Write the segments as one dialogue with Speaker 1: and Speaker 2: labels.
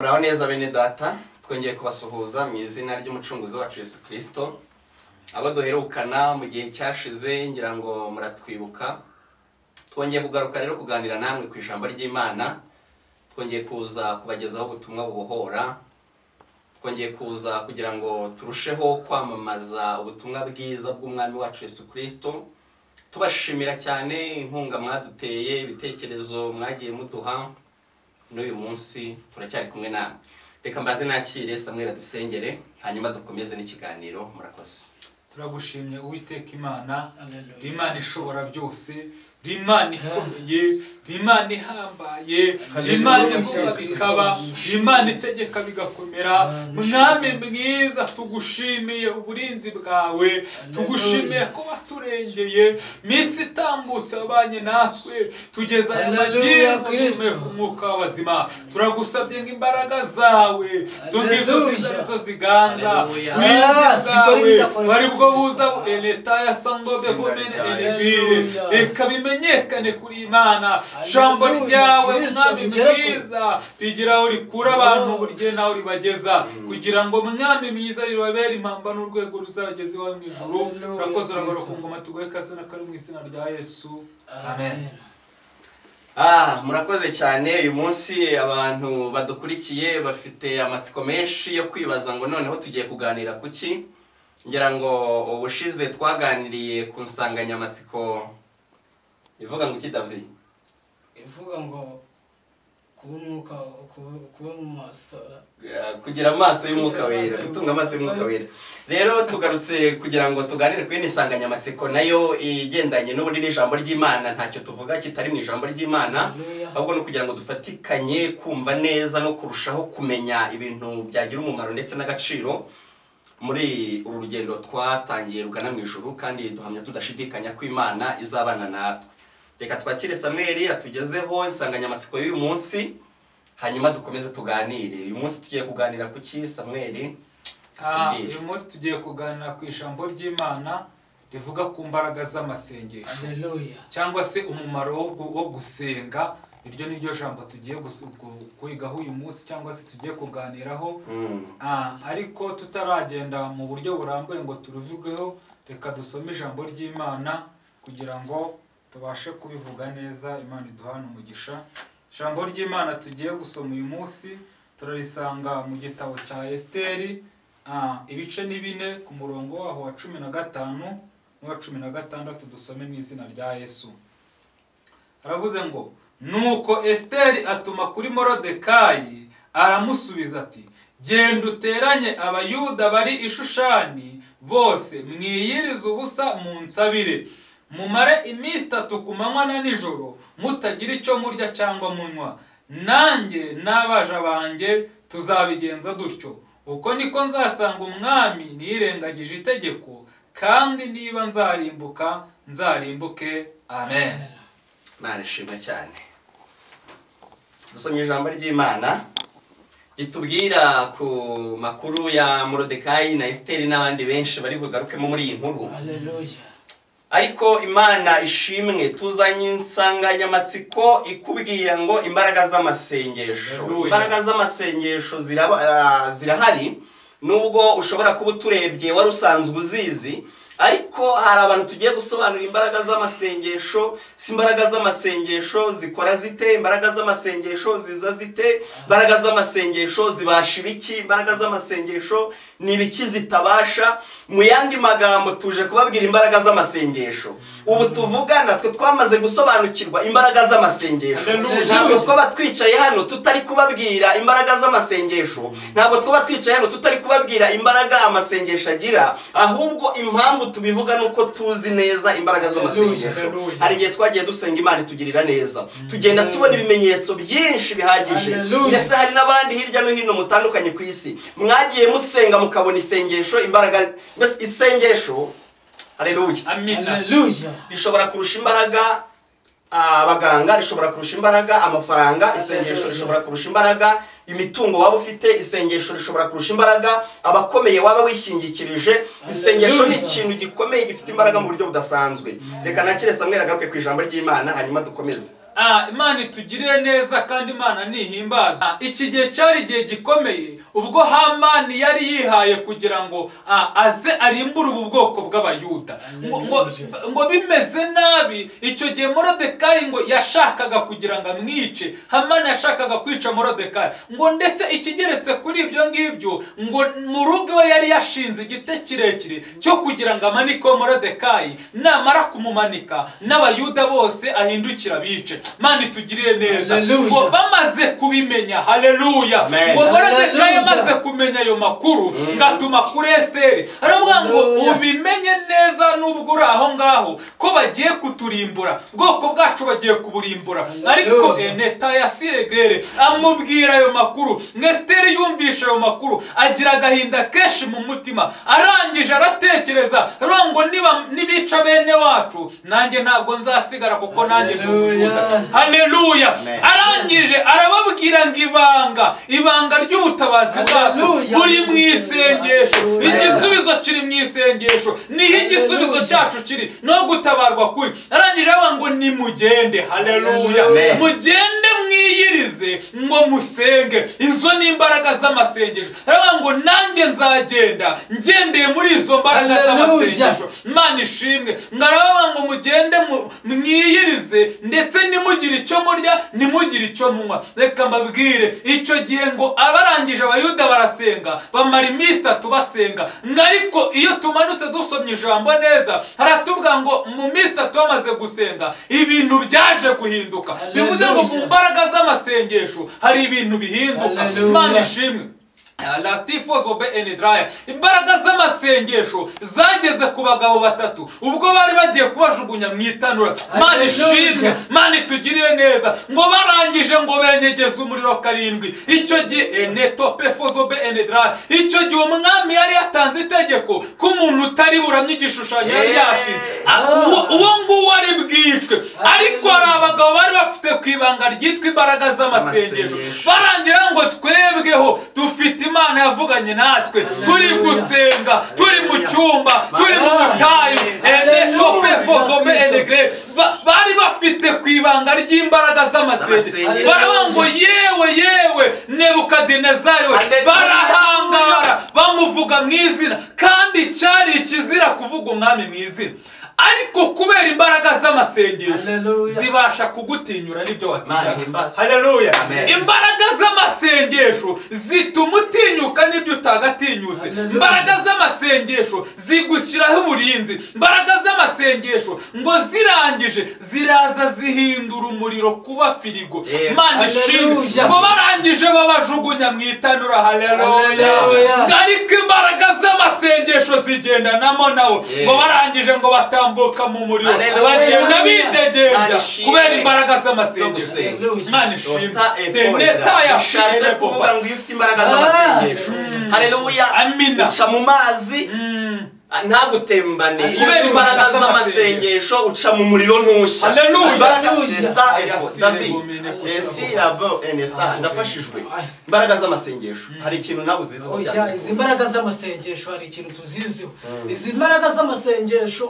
Speaker 1: Muraho neza bene data, twongeye kubasuhuza mu izina ry'umucunguzi wacu Yesu Kristo. Abo duherukana mu gihe cyashize ngira ngo muratwibuka. Twongeye kugaruka rero kuganira namwe ku ijambo ry'Imana. Twongeye kuza kubagezaho ubutumwa bubohora. Twongeye kuza kugira ngo turusheho kwamamaza ubutumwa bwiza bw'umwami wacu Yesu Kristo. Tubashimira cyane inkunga mwaduteye, ibitekerezo mwagiye muduha. N'uyu munsi turacyari kumwe namwe. Reka mbanze nakire Samuel dusengere hanyuma dukomeze n'ikiganiro. Murakoze.
Speaker 2: Turagushimye Uwiteka Imana, Imana ishobora byose, Imana ikomeye, Imana ihambaye, Imana ivuga bikaba, Imana itegeka bigakomera. Mwami mwiza, tugushimiye uburinzi bwawe, tugushimiye ko waturengeye, minsi itambutse wabanye natwe tugeza aya magingo ku mwuka w'abazima. Turagusabye ngo imbaraga zawe zo ziganza uburinzi bwawe bari bwo buza leta ya sango bevomene elevire reka bimenyekane kuri Imana. Jambo ryawe mwami mwiza rigira aho rikura abantu burye naho ribageza, kugira ngo mwami mwiza ribabere impamba n'urwego ruzageze iwawe mu ijuru. Urakoze urabara ku ngoma tugoye kase na kari mu izina rya Yesu, amen.
Speaker 1: Murakoze cyane. Uyu munsi abantu badukurikiye bafite amatsiko menshi yo kwibaza ngo noneho tugiye kuganira kuki. Ngira ngo ubushize twaganiriye ku nsanganyamatsiko ivuga ngo iki David?
Speaker 3: Ivuga ngo kuba mu masora,
Speaker 1: kugira amaso y'umwuka wera, gutunga amaso y'umwuka wera. Rero tugarutse kugira ngo tuganire ku insanganyamatsiko nayo igendanye n'ubunini ijambo ry'Imana. Ntacyo tuvuga kitari mu ijambo ry'Imana, ahubwo no kugira ngo dufatikanye kumva neza no kurushaho kumenya ibintu byagira umumaro ndetse n'agaciro muri uru rugendo twatangiye rugana mu ijuru, kandi duhamya tudashidikanya ko Imana izabana natwe. Reka twakire Samuel atugezeho insanganyamatsiko y'uyu munsi hanyuma dukomeze tuganire. Uyu munsi tugiye kuganira ku ki Samuel?
Speaker 2: Uyu munsi tugiye kuganira ku ijambo ry'Imana rivuga ku mbaraga z'amasengesho cyangwa se umumaro wo gusenga. Iryo ni ryo jambo tugiye kwigaho uyu munsi cyangwa se tugiye kuganiraho. Ariko tutaragenda mu buryo burambuye ngo turuvugeho, reka dusome ijambo ry'Imana kugira ngo tubashe kubivuga neza. Imana iduhane umugisha. Ijambo ry'Imana tugiye gusoma uyu munsi turarisanga mu gitabo cya Esiteri, ibice ni 4 ku murongo waho wa 15 n'uwa 16. Dusome mu izina rya Yesu. Aravuze ngo, nuko Esiteri atuma kuri Morodekayi aramusubiza ati, genda uteranye abayuda bari i Shushani bose, mwiyirize ubusa mu nsabire, mumare iminsi 3 ku manywa na nijoro mutagira icyo murya cyangwa munywa, nanjye n'abaja banjye tuzabigenza dutyo. Uko niko nzasanga umwami nirengagije itegeko, kandi niba nzarimbuka nzarimbuke. Amen.
Speaker 1: Imana ishimwe cyane. Dusomye ijambo ry'Imana ritubwira ku makuru ya Morodekayi na Esiteri n'abandi benshi bari bugarukemo muri iyi nkuru.
Speaker 3: Haleluya.
Speaker 1: Ariko Imana ishimwe, tuzanye insanganyamatsiko ikubwira ngo imbaraga z'amasengesho. Imbaraga z'amasengesho zirahari, nubwo ushobora kuba uturebye wari usanzwe uzizi, ariko hari abantu tugiye gusobanura imbaraga z'amasengesho. Si imbaraga z'amasengesho zikora zite, imbaraga z'amasengesho ziza zite, imbaraga z'amasengesho zibasha ibiki, imbaraga z'amasengesho ni ibiki zitabasha. Mu yandi magambo tuje kubabwira imbaraga z'amasengesho. Ubu tuvugana twe twamaze gusobanukirwa imbaraga z'amasengesho. Ntabwo twaba twicaye hano tutari kubabwira imbaraga z'amasengesho, ntabwo twaba twicaye hano tutari kubabwira imbaraga amasengesho agira, ahubwo impamvu tubivuga nuko tuzi neza imbaraga z'amasengesho. Hari igihe twagiye dusenga Imana itugirira neza, tugenda tubona ibimenyetso byinshi bihagije, ndetse hari n'abandi hirya no hino mutandukanye ku isi mwagiye musenga mukabona isengesho, imbaraga isengesho. Haleluya.
Speaker 2: Amina.
Speaker 1: Rishobora kurusha imbaraga abaganga, rishobora kurusha imbaraga amafaranga, isengesho rishobora kurusha imbaraga imitungo waba ufite, isengesho rishobora kurusha imbaraga abakomeye waba wishingikirije. Isengesho ni ikintu gikomeye gifite imbaraga mu buryo budasanzwe. Reka nakire Samuel agaruke ku ijambo ry'Imana hanyuma dukomeze.
Speaker 2: Imana itugirire neza kandi Imana nihimbazwa. Iki gihe cyari igihe gikomeye ubwo Hamani yari yihaye kugira ngo aze arimbure ubu bwoko bw'Abayuda, ngo bimeze nabi. Icyo gihe Morodekayi ngo yashakaga kugira ngo amwice, Hamani yashakaga kwica Morodekayi, ngo ndetse ikigeretse kuri ibyo ngibyo ngo mu rugo we yari yashinze igiti kirekire cyo kugira ngo amanike Morodekayi, namara kumumanika n'Abayuda bose ahindukira bice. Mani tugirire neza. Ngo bamaze kubimenya, haleluya, ngo Morodekayi amaze kumenya ayo makuru ngatuma kuri Esteri aravuga ngo ubimenye neza nubwo uri aho ngaho ko bagiye kuturimbura, ubwoko bwacu bagiye kuburimbura. Ariko Neta ya Siregere amubwira ayo makuru. Esteri yumvisha ayo makuru agira agahinda kenshi mu mutima, arangije aratekereza ngo nibica bene wacu nanjye ntabwo nzasigara kuko nanjye ndumuyuda. Haleluya. Arangije arababwira ngo ibanga ry'ubutabazi bwacu buri mu isengesho, igisubizo kiri mu isengesho, niho igisubizo cyacu kiri, no gutabarwa kuri. Arangije avuga ngo nimugende, haleluya, mugende mwiyirize ngo musenge. Izo ni imbaraga z'amasengesho. Aravuga ngo nanjye nzagenda ngendeye muri izo mbaraga z'amasengesho. Imana ishimwe. Ngaravuga ngo mugende mwiyirize ndetse nimugire icyo murya nimugire icyo munywa. Reka mbabwire, icyo gihe ngo abarangije Abayuda barasenga, bamara iminsi 3 basenga. Ariko iyo tumanutse dusomye ijambo neza haratubwira ngo mu minsi 3 bamaze gusenga ibintu byaje guhinduka. Bivuze ngo mu mbaraga z'amasengesho hari ibintu bihinduka. Imana ishimwe. Imbaraga z'amasengesho zageze ku bagabo 3 ubwo bari bagiye kubajugunya mu itanura. Imana ishimwe, Imana itugirire neza. Ngo barangije ngo benyegeze umuriro 7. Icyo gihe icyo gihe umwami yari yatanze itegeko ko umuntu utari buramye igishushanyo yari yashinze uwo nguwo ari bwicwe. Ariko hari abagabo bari bafite kwibanga ryitwa imbaraga z'amasengesho, barangira ngo twebweho dufite Imana yavuganye natwe, turi gusenga, turi mu cyumba, turi mu butayu. Bari bafite kwibanga ry'imbaraga z'amasengesho. Baravuga ngo yewe Nebukadinezari we, barahangara bamuvuga mu izina, kandi cyari ikizira kuvuga umwami mu izina. Ariko kubera imbaraga z'amasengesho zibasha kugutinyura nibyo watinya. Haleluya. Imbaraga z'amasengesho zituma utinyuka nibyo utagatinyutse. Imbaraga z'amasengesho zigushyiraho uburinzi. Imbaraga z'amasengesho ngo zirangije ziraza zihindura umuriro kuba firigo. Imana ishimwe. Ngo barangije babajugunya mu itanura. Haleluya. Ariko imbaraga z'amasengesho zigendanamo nawo. Ngo barangije ngo batambuka mu muriro, bagenda bidegembya kubera imbaraga z'amasengesho. Imana ishimwe. Neta yashatse
Speaker 1: kuvuga ngo ifite imbaraga z'amasengesho. Haleluya.
Speaker 2: Amina.
Speaker 1: Uca mu mazi ntagutembane. Iyo imbaraga z'amasengesho uca mu muriro ntushya. Haleluya. Ndafashijwe. Imbaraga z'amasengesho hari ikintu nabuzizo.
Speaker 3: Izi mbaraga z'amasengesho hari ikintu tuziziho. Izi mbaraga z'amasengesho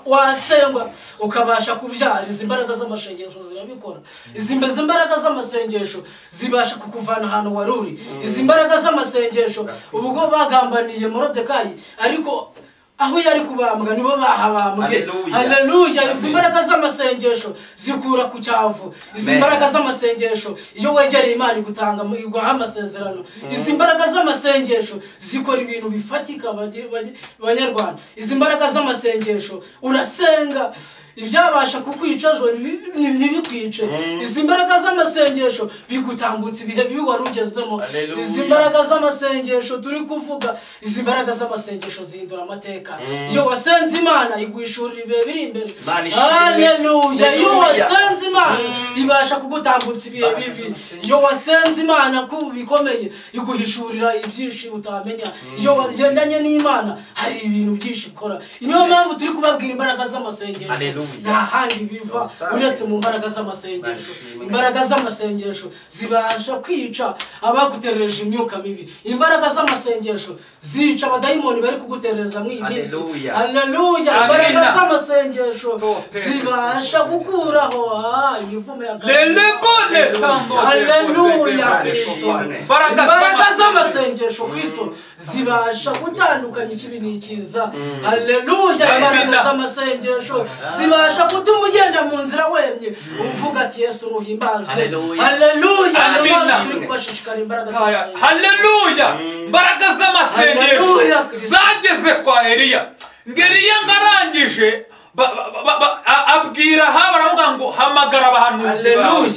Speaker 3: wasengwa ukabasha kubyara. Izi mbaraga z'amasengesho zirabikora. Izi mbaraga z'amasengesho zibasha kukuvana ahantu waruri. Izi mbaraga z'amasengesho ubwo bagambaniye Morodekayi, ariko aho yari kubambwa nibo bahabambwe. Haleluya. Izi mbaraga z'amasengesho zikura ku cyavu. Izi mbaraga z'amasengesho iyo wegereye Imana igutanga iguha amasezerano. Izi mbaraga z'amasengesho zikora ibintu bifatika banyarwanda. Izi mbaraga z'amasengesho urasenga ibyabasha kukwicazo ntibikwice. Izi mbaraga z'amasengesho bigutambutsa ibihe bibi warugezemo. Izi mbaraga z'amasengesho turi kuvuga, izi mbaraga z'amasengesho zihindura amateka. Iyo wasenze Imana iguhishurira ibihe biri imbere. Haleluya. Iyo wasenze Imana ibasha kugutambutsa ibihe bibi. Iyo wasenze Imana ku bikomeye iguhishurira ibyinshi utamenya. Iyo wagendanye n'Imana hari ibintu byinshi ikora. Niyo mpamvu turi kubabwira imbaraga z'amasengesho nta handi biva uretse mu mbaraga z'amasengesho. Imbaraga z'amasengesho zibasha kwica abaguterereje imyuka mibi. Imbaraga z'amasengesho zica abadayimoni bari kuguterereza mu y'isi. Haleluya. Imbaraga z'amasengesho zibasha gukuraho imivumo ya haleluya. Imbaraga z'amasengesho Kristo zibasha gutandukanya ikibi n'ikiza. Haleluya. Imbaraga z'amasengesho zibasha gutuma ugenda mu nzira wemye uvuga ati Yesu nuhimbazwe. Haleluya. Turi kubashishikara imbaraga z'amasengesho.
Speaker 2: Haleluya. Imbaraga z'amasengesho zageze kwa Eliya. Ngeriya ngarangije abwira baravuga ngo hamagara abahanuzi bawe.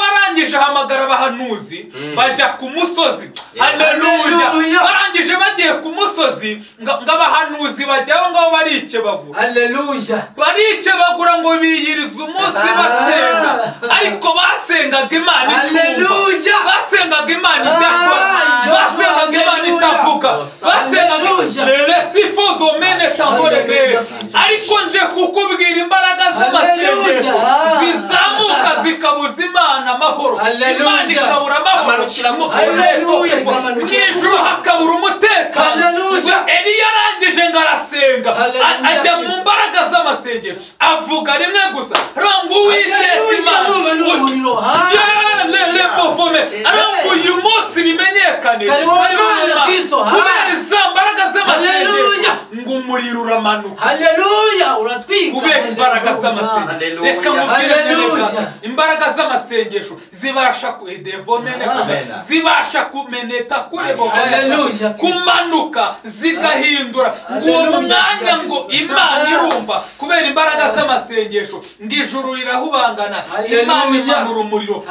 Speaker 2: Barangije hamagara abahanuzi bajya ku musozi. Haleluya. Barangije bagiye ku musozi abahanuzi bajyaho ngaho barikebagura.
Speaker 3: Haleluya.
Speaker 2: Barikebagura ngo biyirize umunsi basenga, ariko basengaga Imana itumva, basengaga Imana idakora, basengaga Imana itavuga, basengaga restifozo mene tamboregre. Ariko nje kukubwira imbaraga z'amasengesho zizamuka zikabuza Imana amahoro. Imana ikabura amahoro. N'ijuru hakabura umutekano. Eliya arangije ngo arasenga, ajya mu mbaraga z'amasengesho, avuga rimwe gusa, ngo Uwiteka Imana ngo uyu munsi bimenyekane kubera iza mbaraga z'amasengesho ngo umuriro uramanuka.
Speaker 3: Haleluya. Uratwika
Speaker 2: kubera imbaraga z'amasengesho. Reka mubwire imbaraga z'amasengesho zibasha zibasha kumeneta kurebo kumanuka zigahindura ngo uwo mwanya ngo Imana irumva kubera imbaraga z'amasengesho ngo ijuru rirahubangana, Imana imanura umuriro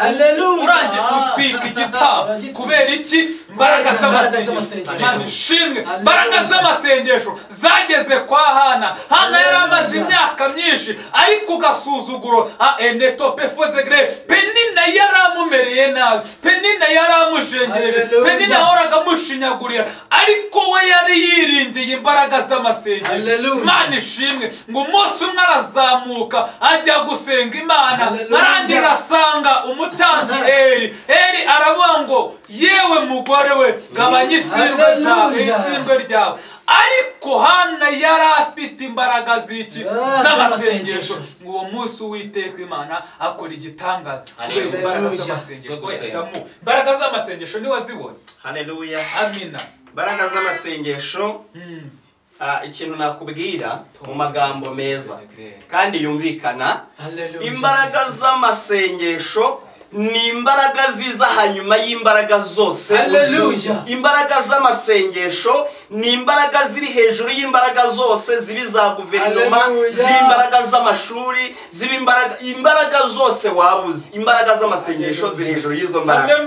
Speaker 2: uranje utwika igitabo. Kubera iki? Imbaraga z'amasengesho. Imana ishimwe. Imbaraga z'amasengesho zageze kwa Hana. Hana yari amaze imyaka myinshi ariko ugasuzuguro enetopefozegre. Penina yaramumereye nabi, Penina yaramujengereje, Penina yahoraga amushinyagurira, ariko we yari yiringiye imbaraga z'amasengesho. Imana ishimwe ngo umunsi umwe arazamuka ajya gusenga Imana, arangira asanga umutambyi Eli aravuga ngo yewe mugore we gabanya isindwe zawe, isindwe ryawe. Ariko Hana yari afite imbaraga z'iki z'amasengesho. Uwo munsi Uwiteka Imana akora igitangaza kubera imbaraga z'amasengesho. Imbaraga z'amasengesho ni wazibonye.
Speaker 1: Haleluya.
Speaker 2: Amina.
Speaker 1: Imbaraga z'amasengesho ikintu nakubwira mu magambo meza kandi yumvikana, imbaraga z'amasengesho ni imbaraga ziza hanyuma y'imbaraga zose. Imbaraga z'amasengesho ni imbaraga ziri hejuru y'imbaraga zose, zibi za guverinoma, z'imbaraga z'amashuri, imbaraga zose wabuze. Imbaraga z'amasengesho ziri hejuru y'izo mbaraga.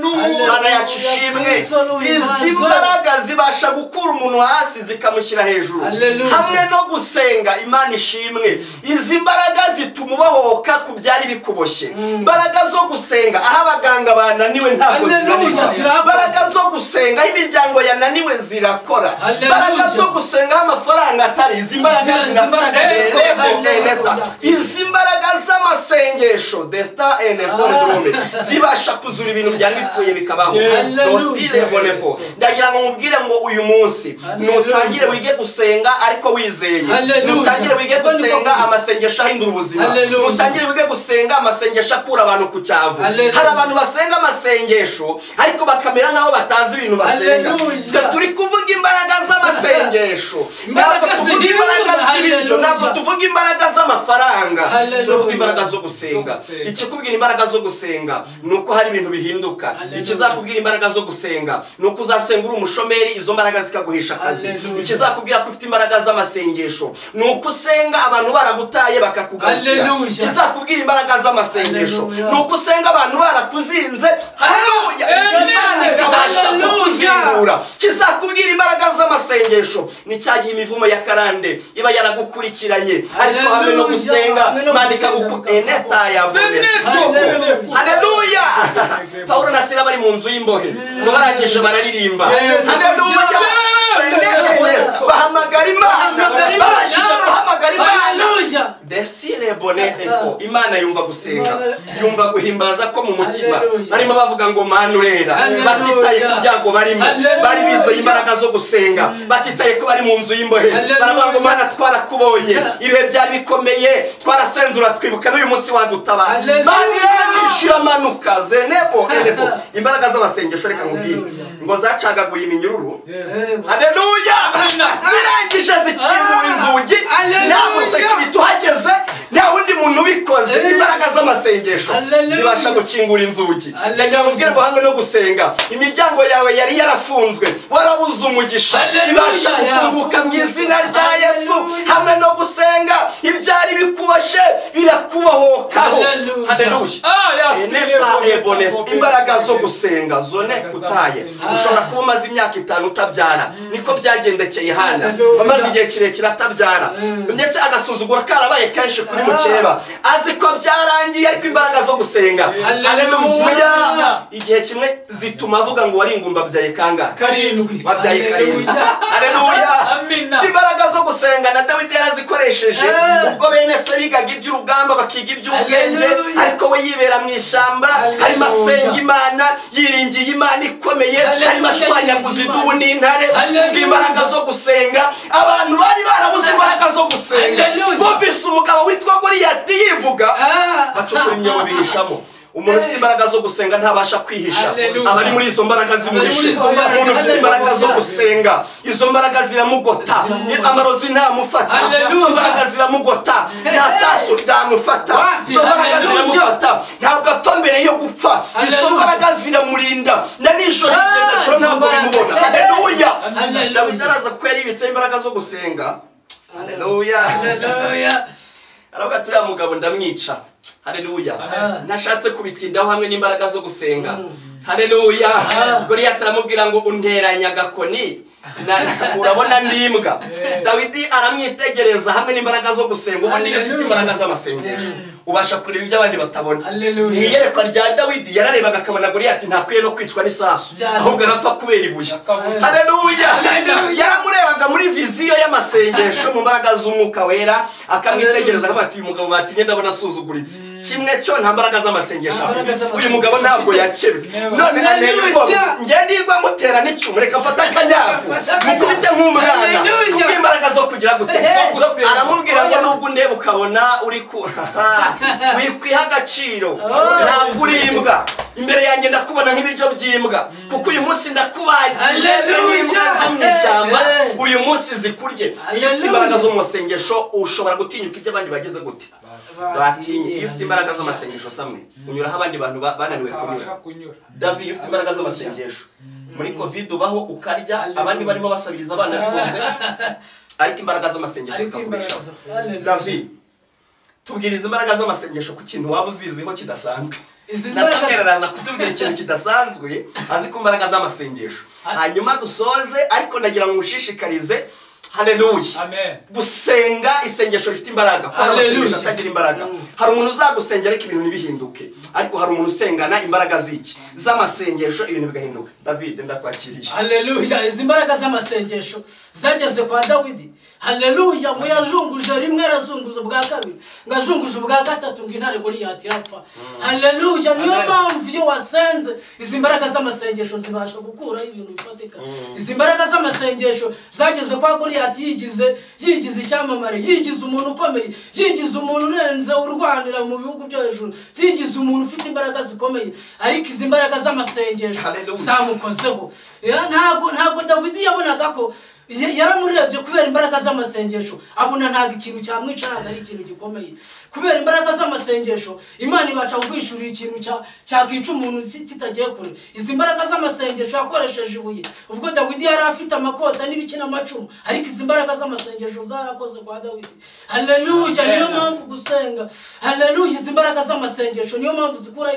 Speaker 1: Mana yacishimwe. Izi mbaraga zibasha gukura umuntu hasi zikamushyira hejuru. Hamwe no gusenga, Imana ishimwe. Izi mbaraga zituma ubohoka ku byari bikuboshye. Imbaraga zo gusenga aho abaganga bananiwe ntabwo zinanirwa. Imbaraga zo gusenga aho imiryango yananiwe zirakora. Imbaraga zo gusenga aho amafaranga atari, izi mbaraga izi mbaraga z'amasengesho desta enefone zibasha kuzura ibintu byari bipfuye bikabaho. Ndagira ngo mubwire ngo uyu munsi nutangire wige gusenga ariko wizeye. Nutangire wige gusenga amasengesho ahindura ubuzima. Nutangire wige gusenga amasengesho akura abantu ku cyavu. Hari abantu basenga amasengesho ariko bakamera naho batazi ibintu basenga. Turi kuvuga imbaraga z'amasengesho, ntabwo tuvuga imbaraga z'ibiryo, ntabwo tuvuga imbaraga z'amafaranga, tuvuga imbaraga zo gusenga. Ikikubwira imbaraga zo gusenga nuko hari ibintu bihinduka. Ikizakubwira imbaraga zo gusenga nuko uzasenga uri umushomeri, izo mbaraga zikaguhisha akazi. Ikizakubwira ko ufite imbaraga z'amasengesho nuko usenga abantu baragutaye bakakugarukira. Ikizakubwira imbaraga z'amasengesho nuko usenga abantu barakuzinze. Haleluya. Imana ikabasha kukuzingura. Kizakubwira imbaraga z'amasengesho ni cyagiye imivumo ya karande iba yaragukurikiranye, ariko hamwe no gusenga Imana ikagukueneta yabonetse. Haleluya. Paulo na Sila bari mu nzu y'imbohe ngo barangije bararirimba. Haleluya. Bahamagara Imana, barashije bahamagara Imana. merci les bonnets efo Imana yumva gusenga yumva guhimbaza ko mu mutima barimo bavuga ngo Mana urera batitaye ku byago barimo bari bizeye imbaraga zo gusenga batitaye ko bari mu nzu y'imbohe baravuga ngo Mana twarakubonye ibihe byari bikomeye twarasenzura twibuka n'uyu munsi wadutabara Mana yishira manuka zenebo elefo imbaraga z'abasengesho reka nkubwire ngo zacagaguye iminyururu haleluya zirangije zikingura inzugi nta musekirite uhageze nta wundi muntu ubikoze imbaraga z'amasengesho zibasha gukingura inzugi ndagira ngo mbwire ngo hamwe no gusenga imiryango yawe yari yarafunzwe warabuze umugisha ibasha gufunguka mu izina rya Yesu hamwe no gusenga ibyari bikubashe birakubohokaho haleluya imbaraga zo gusenga zone kutaye ushobora kuba umaze imyaka 5 utabyara niko byagendekeye Hana wamaze igihe kirekire atabyara ndetse agasuzugura karabaye kenshi kuri mukeba azi ko byarangiye ariko imbaraga zo gusenga haleluya igihe kimwe zituma avuga ngo wari ingumba byaye kanga
Speaker 3: karindwi
Speaker 1: wabyaye karindwi haleluya imbaraga zo gusenga na Dawidi yarazikoresheje ubwo bene se bigaga iby'urugamba bakiga iby'ubwenge ariko we yibera mu ishamba harimo asenga Imana yiringiye Imana ikomeye harimo ashwanyaguza idubu n'intare bw'imbaraga zo gusenga abantu bari barabuze imbaraga zo gusenga bumvise umugabo witwa Goliyati yivuga bacukura imyobo bihishamo umuntu ufite imbaraga zo gusenga ntabasha kwihisha abari muri izo mbaraga zimuhisha umuntu ufite imbaraga zo gusenga izo mbaraga ziramugota amarozi ntamufata izo mbaraga ziramugota nta sasu ryamufata izo mbaraga ziramufata ntabwo apfa mbere yo gupfa izo mbaraga ziramurinda na nijoro igenda ntabwo bimubona haleluya Dawidi araza ko yaribitse imbaraga zo gusenga haleluya aravuga turiya mugabo ndamwica haleluya nashatse kubitindaho hamwe n'imbaraga zo gusenga haleluya Goliyati aramubwira ngo unteranya gakoni urabona ndimbwa Dawidi aramwitegereza hamwe n'imbaraga zo gusenga ubundi yafite imbaraga z'amasengesho ubasha kureba ibyo abandi batabona niyerekwa rya Dawidi yararebaga akabona Goliyati ntakwiye no kwicwa n'isasu ahubwo arapfa kubera ibuye haleluya yaramurebaga muri viziyo y'amasengesho mu mbaraga z'umwuka wera akamwitegereza akavuga ati uyu mugabo batinye ndabona asuzuguritse kimwe cyo nta mbaraga z'amasengesho uyu mugabo ntabwo yakebwe none ngendirwa mutera n'icumu reka mfata akanyafu mukubite nk'umwana kuko imbaraga zo kugira gute aramubwira ngo nubwo ndeba ukabona uri wikwiha agaciro ntabwo urimbwa imbere yanjye ndakubona nk'ibiryo by'imbwa kuko uyu munsi ndakubaye n'imbwa zo mu ishyamba uyu munsi zikurye iyo ufite imbaraga zo mu masengesho ushobora gutinyuka ibyo abandi bagize gute batinye iyo ufite imbaraga z'amasengesho samwe unyuraho abandi bantu bananiwe kunyura David iyo ufite imbaraga z'amasengesho muri covid ubaho ukarya abandi barimo basabiriza abana bivuze ariko imbaraga z'amasengesho zikakurishaho David tubwiriza imbaraga z'amasengesho ku kintu waba uziziho kidasanzwe nasabwira araza kutubwira ikintu kidasanzwe azi ku mbaraga z'amasengesho hanyuma dusoze ariko ndagira ngo mushishikarize haleluya
Speaker 2: amen
Speaker 1: gusenga isengesho rifite imbaraga kwa amasengesho atagira imbaraga hari umuntu uzagusengera ariko ibintu nibihinduke ariko hari umuntu usengana imbaraga z'iki z'amasengesho ibintu bigahinduka David ndakwakiriye
Speaker 3: haleluya izi mbaraga z'amasengesho zageze kwa Dawidi haleluya ngo yajunguje rimwe arazunguza bwa kabiri ngajunguje bwa gatatu ngo intare Goliyati irapfa haleluya niyo mpamvu iyo wasenze izi mbaraga z'amasengesho zibasha gukura ibintu bifatika izi mbaraga z'amasengesho zageze kwa Goliyati yigize icyamamare yigize umuntu ukomeye yigize umuntu urenze urwanira mu bihugu byo hejuru yigize umuntu ufite imbaraga zikomeye ariko izi mbaraga z'amasengesho zamukozeho ntabwo Dawidi yabonaga ko yaramurebye kubera imbaraga z'amasengesho abona ntago ikintu cyamwica ntago ari ikintu gikomeye kubera imbaraga z'amasengesho Imana ibasha kwishurira ikintu cyakica umuntu kitagiye kure izi mbaraga z'amasengesho yakoresheje ibuye ubwo Dawidi yari afite amakota n'ibikina amacumu ariko izi mbaraga z'amasengesho zarakoze kwa Dawidi haleluya niyo mpamvu gusenga haleluya izi mbaraga z'amasengesho niyo mpamvu zikura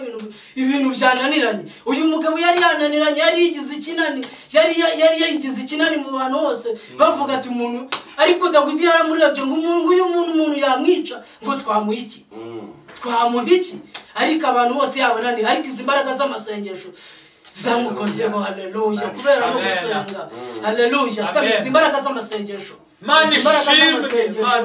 Speaker 3: ibintu byananiranye uyu mugabo yari yananiranye yari yigize ikinani yari yigize ikinani mu bantu hose bavuga ati umuntu ariko Dawidi yaramurebye ngo uyu muntu yamwica ngo twamuha iki ariko abantu bose yabonani ariko izi mbaraga z'amasengesho zamukozeho haleluya kubera no gusenga haleluya izi mbaraga z'amasengesho
Speaker 2: Imana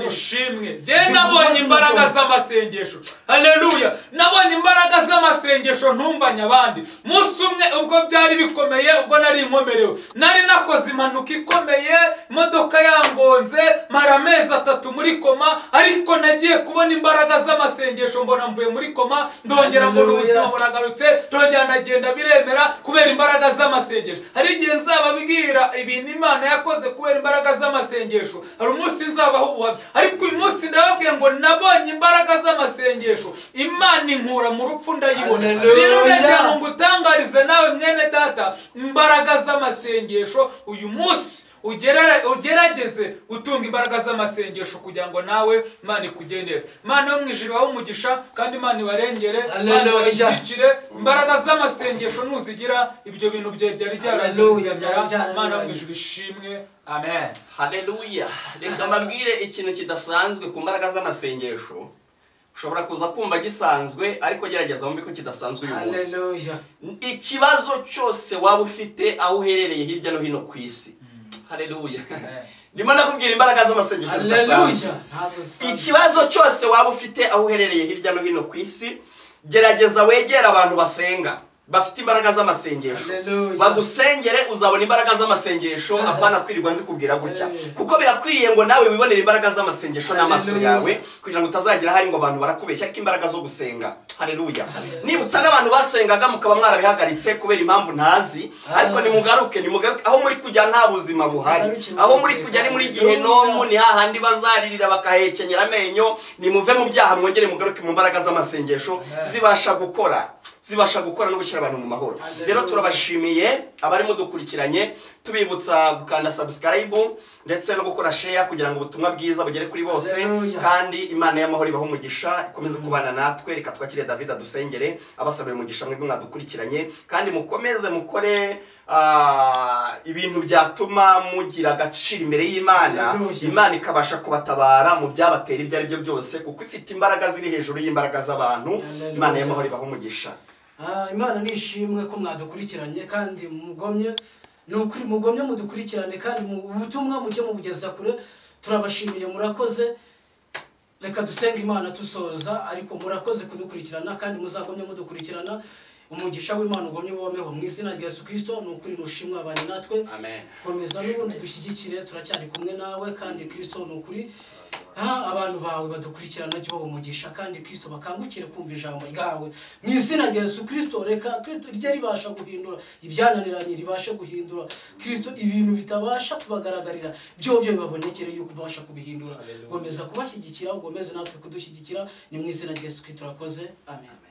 Speaker 2: ishimwe je nabonye imbaraga z'amasengesho. Haleluya. Nabonye imbaraga z'amasengesho ntumbanya abandi. Musi umwe ubwo byari bikomeye, ubwo nari inkomerewe, nari nakoze impanuka ikomeye, imodoka yangonze, mara amezi 3 muri koma, ariko nagiye kubona imbaraga z'amasengesho, mbona mvuye muri koma, ndongera mbona ubuzima buragarutse, ndongera ndagenda biremera kubera imbaraga z'amasengesho. Hari igihe nzababwira ibintu Imana yakoze kubera imbaraga z'amasengesho, hari umunsi nzabaho ubuhamya, ariko uyu munsi ndababwiye ngo nabonye imbaraga z'amasengesho, Imana inkura mu rupfu ndayibona. Rero ndagira ngo ngutangarize nawe mwene data, imbaraga z'amasengesho uyu munsi ugerageze utunga imbaraga z'amasengesho kugira ngo nawe Imana ikugendeze. Imana yo mwijuru wawe umugisha, kandi Imana ibarengere, Imana ibashyigikire. Imbaraga z'amasengesho nuzigira ibyo bintu bye byari byarangiye. Imana yo mwijuru ishimwe. Amen.
Speaker 1: Haleluya. Reka mbabwire ikintu kidasanzwe ku mbaraga z'amasengesho. Ushobora kuza kumva gisanzwe, ariko gerageza wumve ko kidasanzwe uyu munsi.
Speaker 3: Haleluya.
Speaker 1: Ikibazo cyose waba ufite aho uherereye hirya no hino ku isi. Haleluya. Ndimo ndakubwira imbaraga z'amasengesho zidasanzwe. Ikibazo cyose waba ufite aho uherereye hirya no hino ku isi, gerageza wegera abantu basenga, bafite imbaraga z'amasengesho, bagusengere, uzabona imbaraga z'amasengesho. Apana kwirirwa nzikubwira gutya, kuko birakwiriye ngo nawe wibonere imbaraga z'amasengesho n'amaso yawe, kugira ngo utazagira hari ngo abantu barakubeshya, ariko imbaraga zo gusenga. Haleluya. Nibutsa n'abantu basengaga mukaba mwarabihagaritse kubera impamvu ntazi, ariko nimugaruke aho muri kujya nta buzima buhari, aho muri kujya ni muri Gihenomu, ni hahandi bazaririra bakahekenyera amenyo. Nimuve mu byaha, mwongere mugaruke mu mbaraga z'amasengesho zibasha gukora no gushyira abantu mu mahoro. Rero turabashimiye abari mudukurikiranye, tubibutsa gukanda subscribe ndetse no gukora share kugira ngo ubutumwa bwiza bugere kuri bose. Kandi Imana y'amahoro ibaho umugisha, ikomeze kubana natwe. Reka twakire David adusengere, abasabire umugisha mwebwe mwadukurikiranye, kandi mukomeze mukore ibintu byatuma mugira agaciro imbere y'Imana. Imana ikabasha kubatabara mu byabatera ibyo ari byo byose, kuko ifite imbaraga ziri hejuru y'imbaraga z'abantu. Imana y'amahoro ibaho umugisha.
Speaker 3: Imana nishimwe ko mwadukurikiranye, kandi mugomye nukuri mugomye mudukurikirane, kandi ubutumwa muke mubugeza kure. Turabashimiye, murakoze. Reka dusenge Imana tusoza, ariko murakoze kudukurikirana, kandi muzagomye mudukurikirana. Umugisha w'Imana ugomye womeho mu izina rya Yesu Kristo. Nukuri nushimwe abanye natwe.
Speaker 1: Amen.
Speaker 3: Komeza n'ubundi dushyigikire, turacyari kumwe nawe, kandi Kristo nukuri abantu bawe badukurikirana cyo umugisha, kandi Kristo bakangukire kumva ijambo ryawe mu izina rya Yesu Kristo. Reka Kristo rye ribasha guhindura ibyananiranye, ribashe guhindura Kristo ibintu bitabasha kubagaragarira, byo bibabonekere yuko ubasha kubihindura. Gomeza kubashyigikira, ugomeze natwe kudushyigikira, ni mu izina rya Yesu Kristo turakoze. Amen.